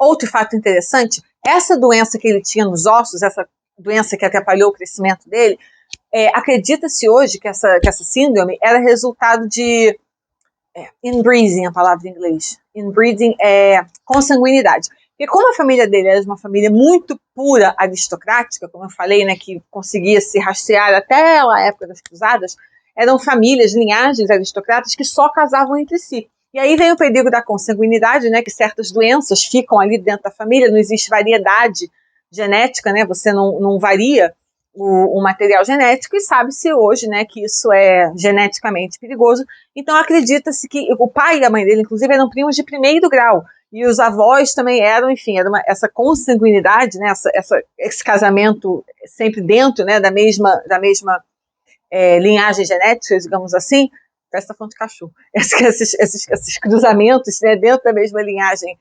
Outro fato interessante, essa doença que ele tinha nos ossos, essa doença que atrapalhou o crescimento dele, acredita-se hoje que essa síndrome era resultado de inbreeding, a palavra em inglês. Inbreeding é consanguinidade. Porque como a família dele era uma família muito pura, aristocrática, como eu falei, né, que conseguia se rastrear até a época das cruzadas, eram famílias, linhagens aristocratas que só casavam entre si. E aí vem o perigo da consanguinidade, né, que certas doenças ficam ali dentro da família, não existe variedade genética, né, você não varia o material genético, e sabe-se hoje, né, que isso é geneticamente perigoso. Então acredita-se que o pai e a mãe dele, inclusive, eram primos de primeiro grau, e os avós também eram, enfim, era essa consanguinidade, né, esse casamento sempre dentro, né, da mesma linhagem genética, digamos assim. Parece que tá falando de cachorro. Esses cruzamentos, né, dentro da mesma linhagem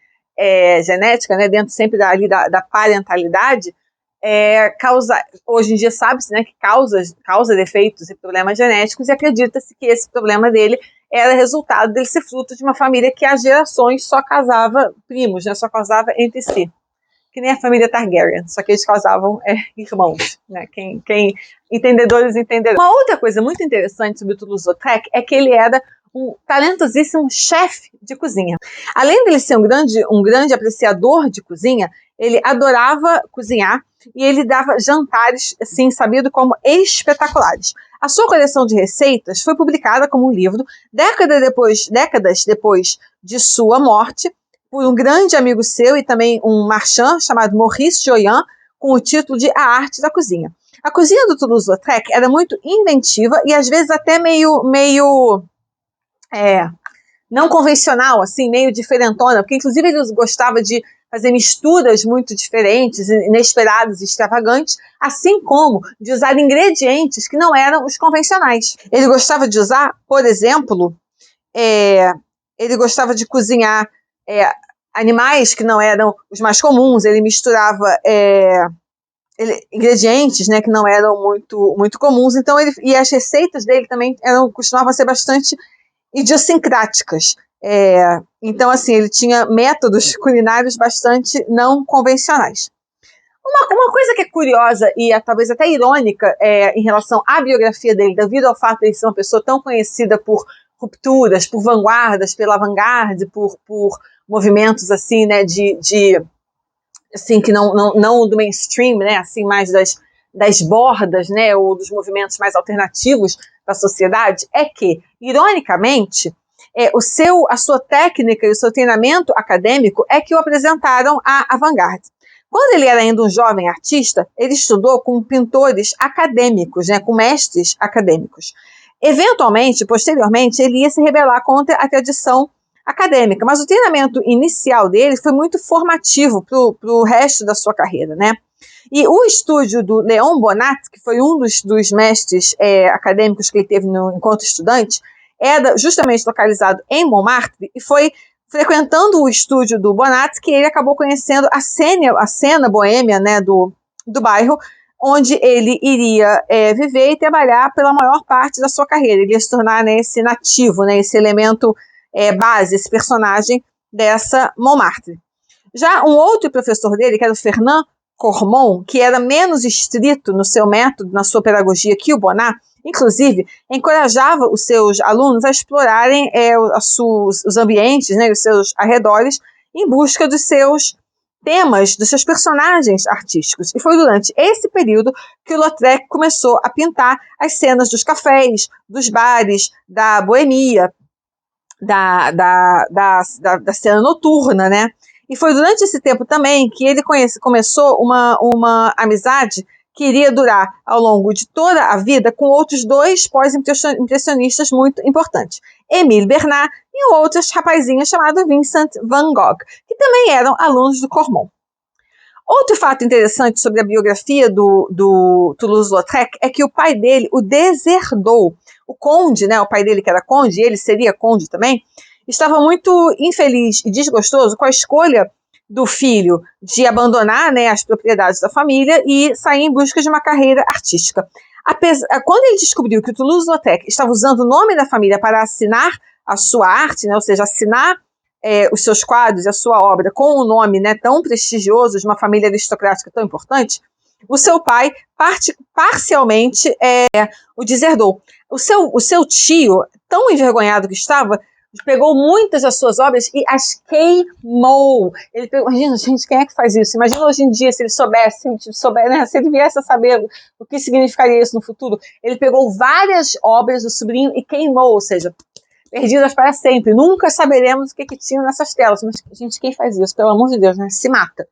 genética, né, dentro sempre da parentalidade, hoje em dia sabe-se, né, que causa defeitos e problemas genéticos, e acredita-se que esse problema dele era resultado dele ser fruto de uma família que há gerações só casava primos, né, só casava entre si. Que nem a família Targaryen, só que eles casavam irmãos, né? Quem entendedores entenderão. Uma outra coisa muito interessante sobre o Toulouse-Lautrec é que ele era um talentosíssimo chefe de cozinha. Além dele ser um grande apreciador de cozinha, ele adorava cozinhar e ele dava jantares, assim, sabido como espetaculares. A sua coleção de receitas foi publicada como um livro décadas depois de sua morte, por um grande amigo seu e também um marchand chamado Maurice Joyen, com o título de A Arte da Cozinha. A cozinha do Toulouse-Lautrec era muito inventiva e às vezes até meio não convencional, assim, meio diferentona, porque inclusive ele gostava de fazer misturas muito diferentes, inesperadas e extravagantes, assim como de usar ingredientes que não eram os convencionais. Ele gostava de usar, por exemplo, ele gostava de cozinhar animais que não eram os mais comuns, ele misturava ingredientes, né, que não eram muito comuns, então e as receitas dele também costumavam ser bastante idiosincráticas. Então, assim, ele tinha métodos culinários bastante não convencionais. Uma coisa que é curiosa e talvez até irônica em relação à biografia dele, devido ao fato de ele ser uma pessoa tão conhecida por rupturas, por vanguardas, pela avant-garde, por movimentos assim, né, assim, que não do mainstream, né, assim, mais das bordas, né, ou dos movimentos mais alternativos da sociedade, é que, ironicamente, a sua técnica e o seu treinamento acadêmico é que o apresentaram à avant-garde. Quando ele era ainda um jovem artista, ele estudou com pintores acadêmicos, né, com mestres acadêmicos. Eventualmente, posteriormente, ele ia se rebelar contra a tradição acadêmica, mas o treinamento inicial dele foi muito formativo para o resto da sua carreira, né? E o estúdio do Léon Bonnat, que foi um dos mestres acadêmicos que ele teve enquanto estudante, era justamente localizado em Montmartre, e foi frequentando o estúdio do Bonnat que ele acabou conhecendo a cena boêmia, né, do bairro, onde ele iria viver e trabalhar pela maior parte da sua carreira. Ele ia se tornar, né, esse nativo, né, esse elemento base, esse personagem dessa Montmartre. Já um outro professor dele, que era o Fernand Cormon, que era menos estrito no seu método, na sua pedagogia que o Bonnat, inclusive, encorajava os seus alunos a explorarem os ambientes, né, os seus arredores, em busca dos seus temas, dos seus personagens artísticos. E foi durante esse período que o Lautrec começou a pintar as cenas dos cafés, dos bares, da boemia, da cena noturna, né? E foi durante esse tempo também que ele começou uma amizade que iria durar ao longo de toda a vida com outros dois pós-impressionistas muito importantes, Émile Bernard e um outro rapazinho chamado Vincent van Gogh, que também eram alunos do Cormon. Outro fato interessante sobre a biografia do Toulouse-Lautrec é que o pai dele o deserdou. O conde, né, o pai dele que era conde, e ele seria conde também, estava muito infeliz e desgostoso com a escolha do filho de abandonar, né, as propriedades da família e sair em busca de uma carreira artística. Quando ele descobriu que o Toulouse-Lautrec estava usando o nome da família para assinar a sua arte, né, ou seja, assinar os seus quadros, a sua obra, com um nome, né, tão prestigioso, de uma família aristocrática tão importante, o seu pai parcialmente o deserdou. O seu tio, tão envergonhado que estava, pegou muitas das suas obras e as queimou. Ele pegou, imagina, gente, quem é que faz isso? Imagina hoje em dia, se ele soubesse, né, se ele viesse a saber o que significaria isso no futuro. Ele pegou várias obras do sobrinho e queimou, ou seja, perdidas para sempre. Nunca saberemos o que tinha nessas telas. Mas, gente, quem faz isso? Pelo amor de Deus, né? Se mata.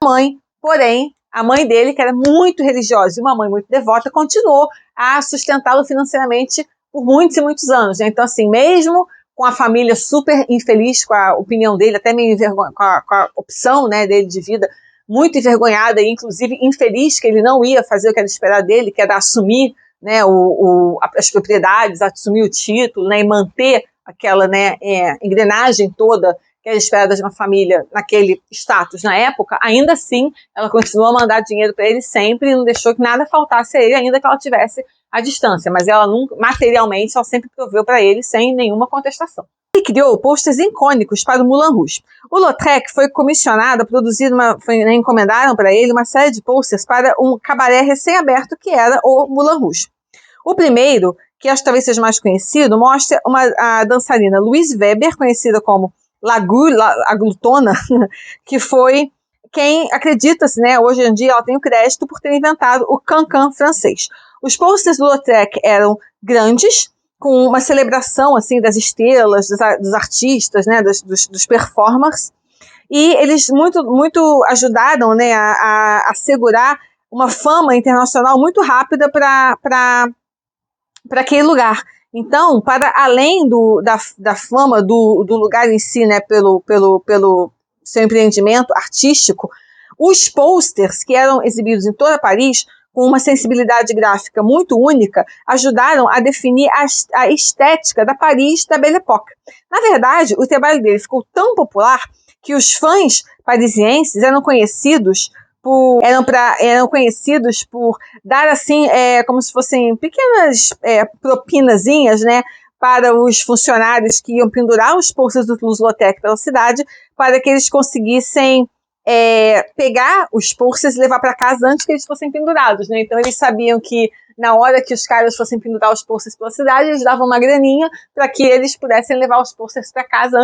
Porém, a mãe dele, que era muito religiosa e uma mãe muito devota, continuou a sustentá-lo financeiramente por muitos e muitos anos, né? Então, assim, mesmo com a família super infeliz com a opinião dele, até meio com a opção, né, dele de vida, muito envergonhada e inclusive infeliz que ele não ia fazer o que era esperado dele, que era assumir, né, as propriedades, assumir o título, né, e manter aquela, né, engrenagem toda que era esperada de uma família naquele status na época. Ainda assim, ela continuou a mandar dinheiro para ele sempre e não deixou que nada faltasse a ele, ainda que ela tivesse à distância, mas ela nunca, materialmente, ela sempre proveu para ele sem nenhuma contestação. Ele criou pôsteres icônicos para o Moulin Rouge. O Lautrec foi comissionado a produzir, encomendaram para ele uma série de pôsteres para um cabaré recém-aberto que era o Moulin Rouge. O primeiro, que acho que talvez seja mais conhecido, mostra a dançarina Louise Weber, conhecida como a glutona, que foi quem acredita-se, né, hoje em dia ela tem o crédito por ter inventado o cancan francês. Os posters do Lautrec eram grandes, com uma celebração assim das estrelas, dos artistas, né, dos performers, e eles muito ajudaram, né, a assegurar uma fama internacional muito rápida para aquele lugar. Então, para além da fama do lugar em si, né, pelo seu empreendimento artístico, os posters que eram exibidos em toda Paris, com uma sensibilidade gráfica muito única, ajudaram a definir a estética da Paris da Belle Époque. Na verdade, o trabalho dele ficou tão popular que os fãs parisienses eram conhecidos por dar assim, como se fossem pequenas propinazinhas, né, para os funcionários que iam pendurar os posters do Lautrec pela cidade, para que eles conseguissem pegar os posters e levar para casa antes que eles fossem pendurados, né? Então eles sabiam que na hora que os caras fossem pendurar os posters pela cidade, eles davam uma graninha para que eles pudessem levar os posters para casa